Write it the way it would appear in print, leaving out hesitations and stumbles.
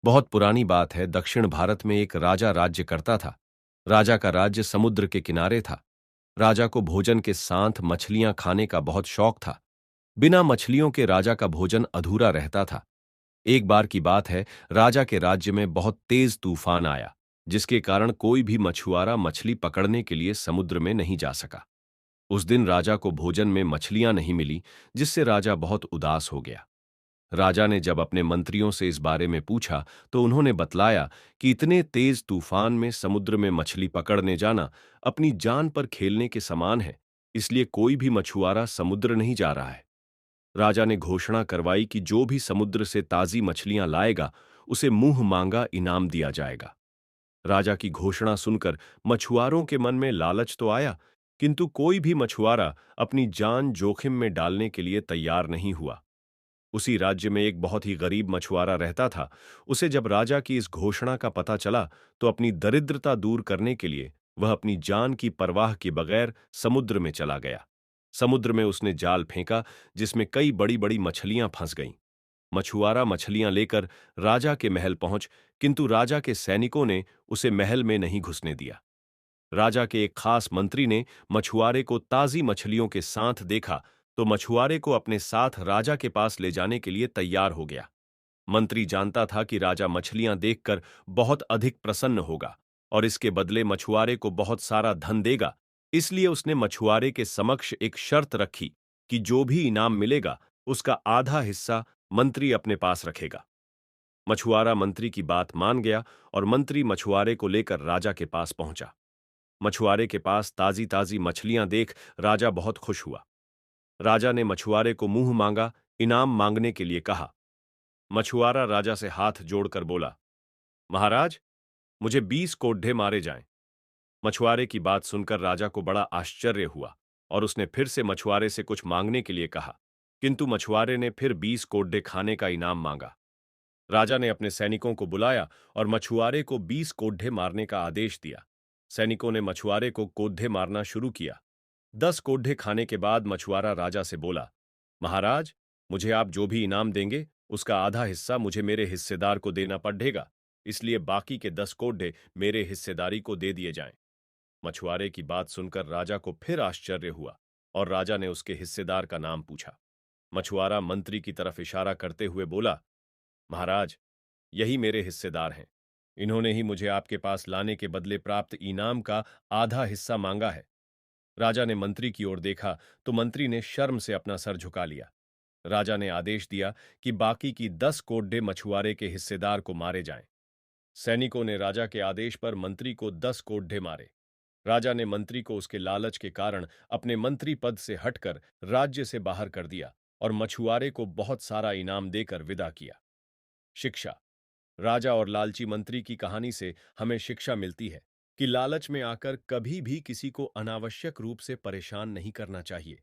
बहुत पुरानी बात है। दक्षिण भारत में एक राजा राज्य करता था। राजा का राज्य समुद्र के किनारे था। राजा को भोजन के साथ मछलियां खाने का बहुत शौक था। बिना मछलियों के राजा का भोजन अधूरा रहता था। एक बार की बात है, राजा के राज्य में बहुत तेज तूफान आया, जिसके कारण कोई भी मछुआरा मछली पकड़ने के लिए समुद्र में नहीं जा सका। उस दिन राजा को भोजन में मछलियां नहीं मिली, जिससे राजा बहुत उदास हो गया। राजा ने जब अपने मंत्रियों से इस बारे में पूछा, तो उन्होंने बतलाया कि इतने तेज तूफान में समुद्र में मछली पकड़ने जाना अपनी जान पर खेलने के समान है, इसलिए कोई भी मछुआरा समुद्र नहीं जा रहा है। राजा ने घोषणा करवाई कि जो भी समुद्र से ताजी मछलियां लाएगा, उसे मुंह मांगा इनाम दिया जाएगा। राजा की घोषणा सुनकर मछुआरों के मन में लालच तो आया, किंतु कोई भी मछुआरा अपनी जान जोखिम में डालने के लिए तैयार नहीं हुआ। उसी राज्य में एक बहुत ही गरीब मछुआरा रहता था। उसे जब राजा की इस घोषणा का पता चला, तो अपनी दरिद्रता दूर करने के लिए वह अपनी जान की परवाह के बगैर समुद्र में चला गया। समुद्र में उसने जाल फेंका, जिसमें कई बड़ी बड़ी मछलियां फंस गईं। मछुआरा मछलियां लेकर राजा के महल पहुंच, किंतु राजा के सैनिकों ने उसे महल में नहीं घुसने दिया। राजा के एक खास मंत्री ने मछुआरे को ताजी मछलियों के साथ देखा, तो मछुआरे को अपने साथ राजा के पास ले जाने के लिए तैयार हो गया। मंत्री जानता था कि राजा मछलियां देखकर बहुत अधिक प्रसन्न होगा और इसके बदले मछुआरे को बहुत सारा धन देगा। इसलिए उसने मछुआरे के समक्ष एक शर्त रखी कि जो भी इनाम मिलेगा, उसका आधा हिस्सा मंत्री अपने पास रखेगा। मछुआरा मंत्री की बात मान गया और मंत्री मछुआरे को लेकर राजा के पास पहुंचा। मछुआरे के पास ताजी ताजी मछलियां देख राजा बहुत खुश हुआ। राजा ने मछुआरे को मुंह मांगा इनाम मांगने के लिए कहा। मछुआरा राजा से हाथ जोड़कर बोला, महाराज, मुझे 20 कोड्ढे मारे जाएं। मछुआरे की बात सुनकर राजा को बड़ा आश्चर्य हुआ और उसने फिर से मछुआरे से कुछ मांगने के लिए कहा, किंतु मछुआरे ने फिर 20 कोड्ढे खाने का इनाम मांगा। राजा ने अपने सैनिकों को बुलाया और मछुआरे को 20 कोड्ढे मारने का आदेश दिया। सैनिकों ने मछुआरे को कोड्ढे मारना शुरू किया। 10 कोड्ढे खाने के बाद मछुआरा राजा से बोला, महाराज, मुझे आप जो भी इनाम देंगे, उसका आधा हिस्सा मुझे मेरे हिस्सेदार को देना पड़ेगा, इसलिए बाकी के 10 कोड्ढे मेरे हिस्सेदारी को दे दिए जाएं। मछुआरे की बात सुनकर राजा को फिर आश्चर्य हुआ और राजा ने उसके हिस्सेदार का नाम पूछा। मछुआरा मंत्री की तरफ इशारा करते हुए बोला, महाराज, यही मेरे हिस्सेदार हैं। इन्होंने ही मुझे आपके पास लाने के बदले प्राप्त इनाम का आधा हिस्सा मांगा है। राजा ने मंत्री की ओर देखा, तो मंत्री ने शर्म से अपना सर झुका लिया। राजा ने आदेश दिया कि बाकी की 10 कोड्डे मछुआरे के हिस्सेदार को मारे जाएं। सैनिकों ने राजा के आदेश पर मंत्री को 10 कोड्ढे मारे। राजा ने मंत्री को उसके लालच के कारण अपने मंत्री पद से हटकर राज्य से बाहर कर दिया और मछुआरे को बहुत सारा इनाम देकर विदा किया। शिक्षा। राजा और लालची मंत्री की कहानी से हमें शिक्षा मिलती है कि लालच में आकर कभी भी किसी को अनावश्यक रूप से परेशान नहीं करना चाहिए।